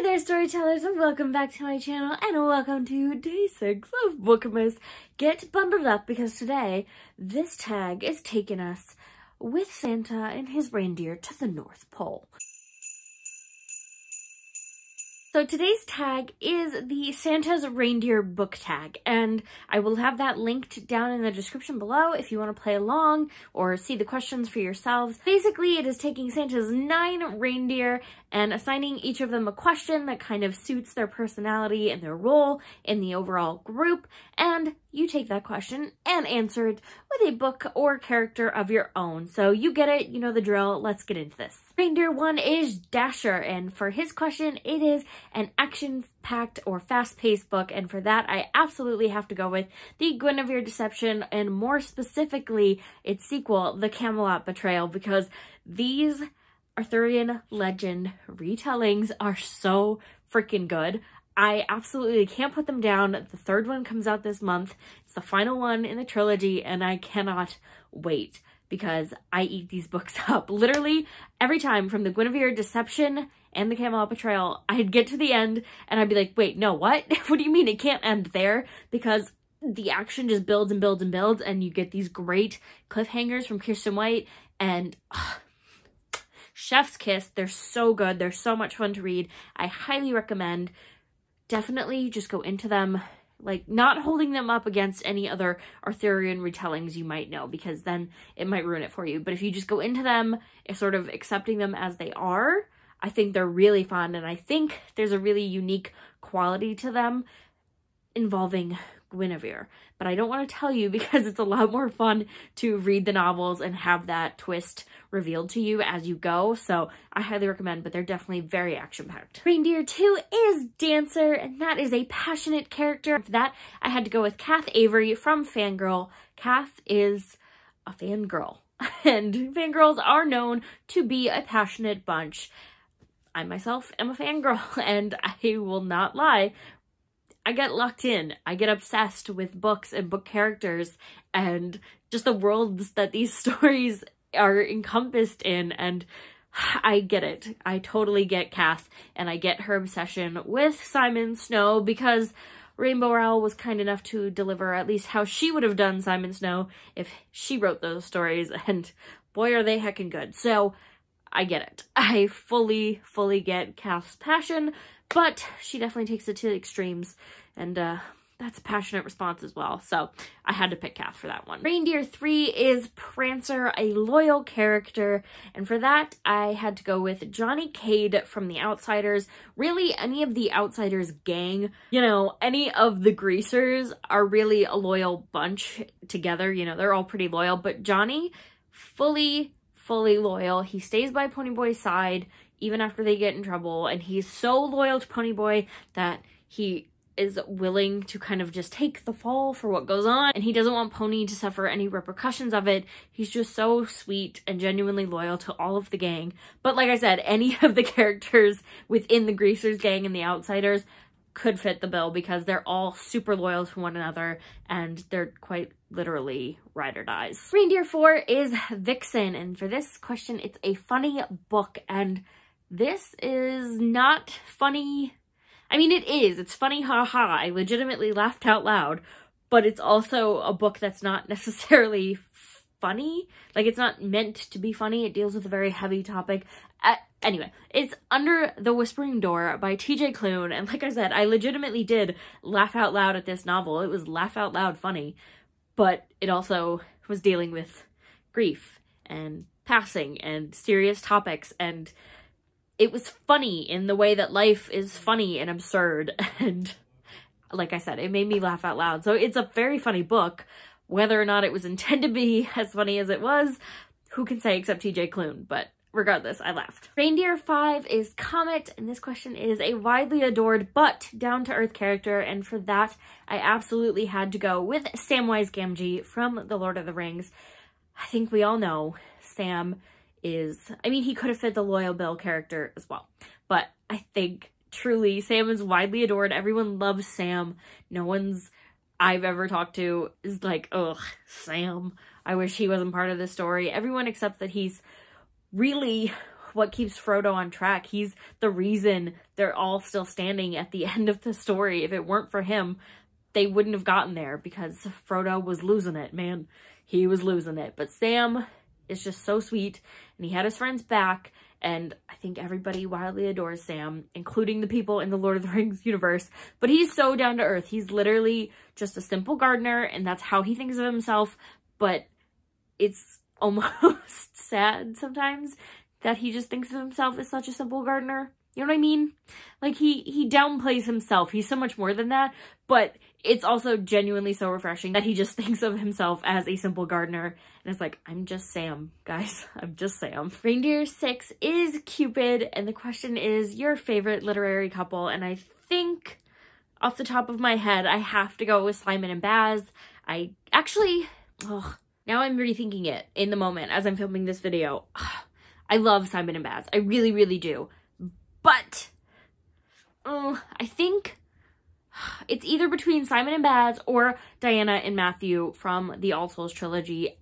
there, storytellers, and welcome back to my channel, and welcome to day 6 of Bookmas. Get bundled up because today, this tag is taking us with Santa and his reindeer to the North Pole. So today's tag is the Santa's Reindeer book tag, and I will have that linked down in the description below if you want to play along or see the questions for yourselves. Basically, it is taking Santa's 9 reindeer and assigning each of them a question that kind of suits their personality and their role in the overall group, and you take that question and answer it with a book or character of your own. So you get it, you know the drill, let's get into this. Reindeer 1 is Dasher, and for his question, it is an action-packed or fast-paced book, and for that, I absolutely have to go with the Guinevere Deception, and more specifically, its sequel, The Camelot Betrayal, because these Arthurian legend retellings are so freaking good. I absolutely can't put them down. The third one comes out this month. It's the final one in the trilogy, and I cannot wait because I eat these books up. Literally, every time from the Guinevere Deception and the Camelot Betrayal, I'd get to the end and I'd be like, wait, no, what? What do you mean it can't end there? Because the action just builds and builds and builds, and you get these great cliffhangers from Kirsten White, and chef's kiss. They're so good. They're so much fun to read. I highly recommend. Definitely just go into them, like, not holding them up against any other Arthurian retellings you might know, because then it might ruin it for you. But if you just go into them, sort of accepting them as they are, I think they're really fun, and I think there's a really unique quality to them involving Guinevere. But I don't want to tell you because it's a lot more fun to read the novels and have that twist revealed to you as you go. So I highly recommend, but they're definitely very action-packed. Reindeer 2 is Dancer, and that is a passionate character. For that, I had to go with Kath Avery from Fangirl. Kath is a fangirl, and fangirls are known to be a passionate bunch. I myself am a fangirl, and I will not lie. I get locked in. I get obsessed with books and book characters and just the worlds that these stories are encompassed in, and I get it. I totally get Kath, and I get her obsession with Simon Snow because Rainbow Rowell was kind enough to deliver at least how she would have done Simon Snow if she wrote those stories, and boy are they heckin' good. So I get it. I fully get Kath's passion, but she definitely takes it to the extremes, and that's a passionate response as well. So I had to pick Kath for that one. Reindeer 3 is Prancer, a loyal character, and for that I had to go with Johnny Cade from The Outsiders. Really, any of the Outsiders gang, you know, any of the greasers are really a loyal bunch together. You know, they're all pretty loyal, but Johnny, fully loyal. He stays by Ponyboy's side even after they get in trouble, and he's so loyal to Ponyboy that he is willing to kind of just take the fall for what goes on, and he doesn't want Pony to suffer any repercussions of it. He's just so sweet and genuinely loyal to all of the gang. But like I said, any of the characters within the Greasers gang and the Outsiders could fit the bill because they're all super loyal to one another, and they're quite literally ride or dies. Reindeer 4 is Vixen, and for this question, it's a funny book, and this is not funny. I mean, it is. It's funny, haha. I legitimately laughed out loud, but it's also a book that's not necessarily funny. Like, it's not meant to be funny. It deals with a very heavy topic. Anyway, it's Under the Whispering Door by TJ Klune, and like I said, I legitimately did laugh out loud at this novel. It was laugh out loud funny, but it also was dealing with grief and passing and serious topics, and it was funny in the way that life is funny and absurd, and like I said, it made me laugh out loud. So it's a very funny book. Whether or not it was intended to be as funny as it was, who can say except TJ Klune, but regardless, I laughed. Reindeer 5 is Comet, and this question is a widely adored but down-to-earth character, and for that, I absolutely had to go with Samwise Gamgee from The Lord of the Rings. I think we all know Sam is, I mean, he could have fit the Loyal Bill character as well, but I think truly Sam is widely adored. Everyone loves Sam. No one's I've ever talked to is like, ugh, Sam, I wish he wasn't part of this story. Everyone except that he's really what keeps Frodo on track. He's the reason they're all still standing at the end of the story. If it weren't for him, they wouldn't have gotten there because Frodo was losing it, man. He was losing it. But Sam is just so sweet, and he had his friends back, and I think everybody wildly adores Sam, including the people in the Lord of the Rings universe. But he's so down to earth. He's literally just a simple gardener, and that's how he thinks of himself. But it's almost sad sometimes that he just thinks of himself as such a simple gardener. You know what I mean? Like, he downplays himself. He's so much more than that, but it's also genuinely so refreshing that he just thinks of himself as a simple gardener. And it's like, I'm just Sam, guys. I'm just Sam. Reindeer 6 is Cupid, and the question is your favorite literary couple. And I think, off the top of my head, I have to go with Simon and Baz. I actually, now I'm rethinking it in the moment as I'm filming this video. I love Simon and Baz. I really, really do. But I think it's either between Simon and Baz or Diana and Matthew from the All Souls trilogy.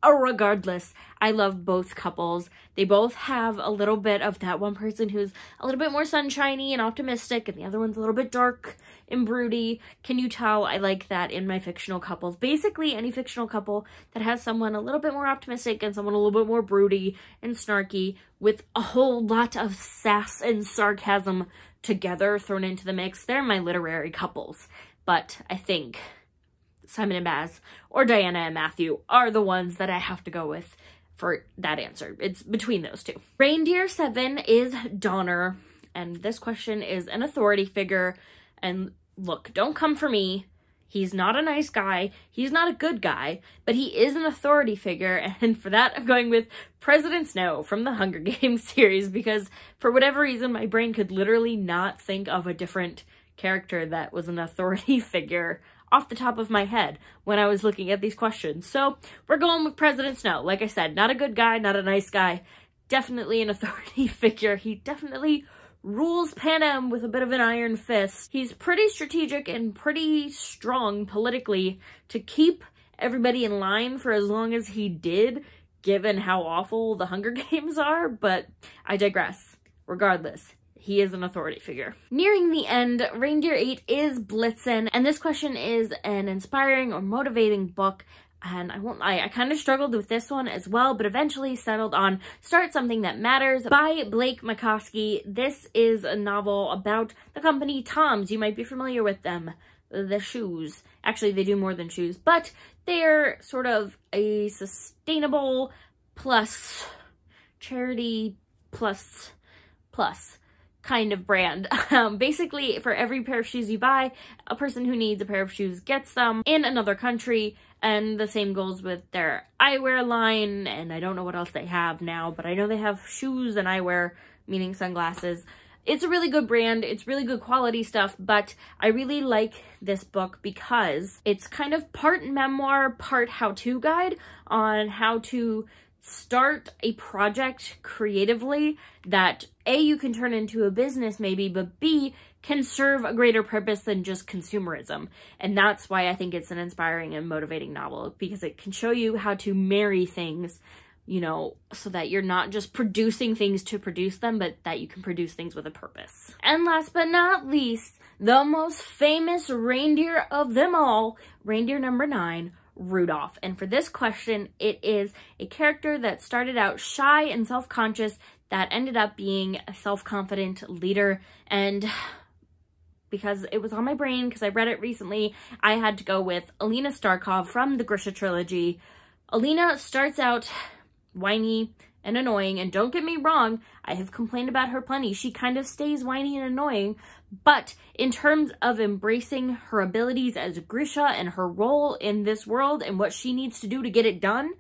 Regardless, I love both couples. They both have a little bit of that one person who's a little bit more sunshiny and optimistic, and the other one's a little bit dark and broody. Can you tell I like that in my fictional couples? Basically, any fictional couple that has someone a little bit more optimistic and someone a little bit more broody and snarky with a whole lot of sass and sarcasm together thrown into the mix, they're my literary couples. But I think Simon and Baz or Diana and Matthew are the ones that I have to go with for that answer. It's between those two. Reindeer 7 is Donner, and this question is an authority figure. And look, don't come for me. He's not a nice guy. He's not a good guy, but he is an authority figure. And for that, I'm going with President Snow from the Hunger Games series, because for whatever reason, my brain could literally not think of a different character that was an authority figure off the top of my head when I was looking at these questions. So we're going with President Snow. Like I said, not a good guy, not a nice guy, definitely an authority figure. He definitely rules Panem with a bit of an iron fist. He's pretty strategic and pretty strong politically to keep everybody in line for as long as he did, given how awful the Hunger Games are, but I digress. Regardless, he is an authority figure. Nearing the end, Reindeer 8 is Blitzen, and this question is an inspiring or motivating book, and I won't lie, I kind of struggled with this one as well, but eventually settled on Start Something That Matters by Blake McCoskey. This is a novel about the company Tom's. You might be familiar with them. The shoes. Actually, they do more than shoes, but they're sort of a sustainable plus charity plus kind of brand. Basically, for every pair of shoes you buy, a person who needs a pair of shoes gets them in another country, and the same goes with their eyewear line, and I don't know what else they have now, but I know they have shoes and eyewear, meaning sunglasses. It's a really good brand, it's really good quality stuff, but I really like this book because it's kind of part memoir, part how-to guide on how to start a project creatively that A, you can turn into a business maybe, but B, can serve a greater purpose than just consumerism. And that's why I think it's an inspiring and motivating novel, because it can show you how to marry things, you know, so that you're not just producing things to produce them, but that you can produce things with a purpose. And last but not least, the most famous reindeer of them all, reindeer number 9, Rudolph. And for this question, it is a character that started out shy and self-conscious that ended up being a self-confident leader. And because it was on my brain, because I read it recently, I had to go with Alina Starkov from the Grisha trilogy. Alina starts out whiny and annoying, and don't get me wrong, I have complained about her plenty. She kind of stays whiny and annoying, but in terms of embracing her abilities as Grisha and her role in this world and what she needs to do to get it done,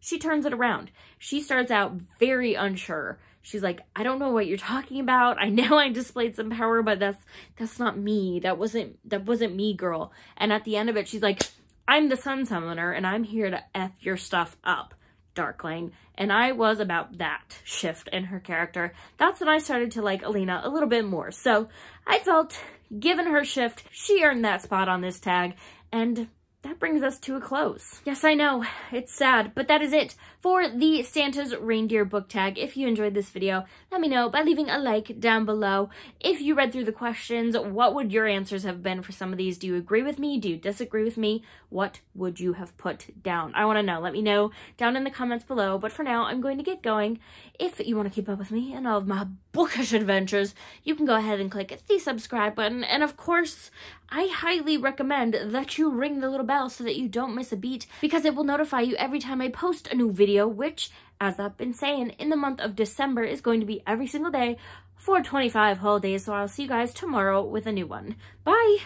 she turns it around. She starts out very unsure. She's like, I don't know what you're talking about. I know I displayed some power, but that's not me. That wasn't me, girl. And at the end of it, she's like, I'm the Sun Summoner, and I'm here to F your stuff up, Darkling. And I was about that shift in her character. That's when I started to like Alina a little bit more. So I felt, given her shift, she earned that spot on this tag, and that brings us to a close. Yes, I know, it's sad, but that is it for the Santa's Reindeer book tag. If you enjoyed this video, let me know by leaving a like down below. If you read through the questions, what would your answers have been for some of these? Do you agree with me? Do you disagree with me? What would you have put down? I want to know. Let me know down in the comments below. But for now, I'm going to get going. If you want to keep up with me and all of my bookish adventures, you can go ahead and click the subscribe button. And of course, I highly recommend that you ring the little bell so that you don't miss a beat, because it will notify you every time I post a new video, which, as I've been saying, in the month of December is going to be every single day for 25 whole days. So I'll see you guys tomorrow with a new one. Bye!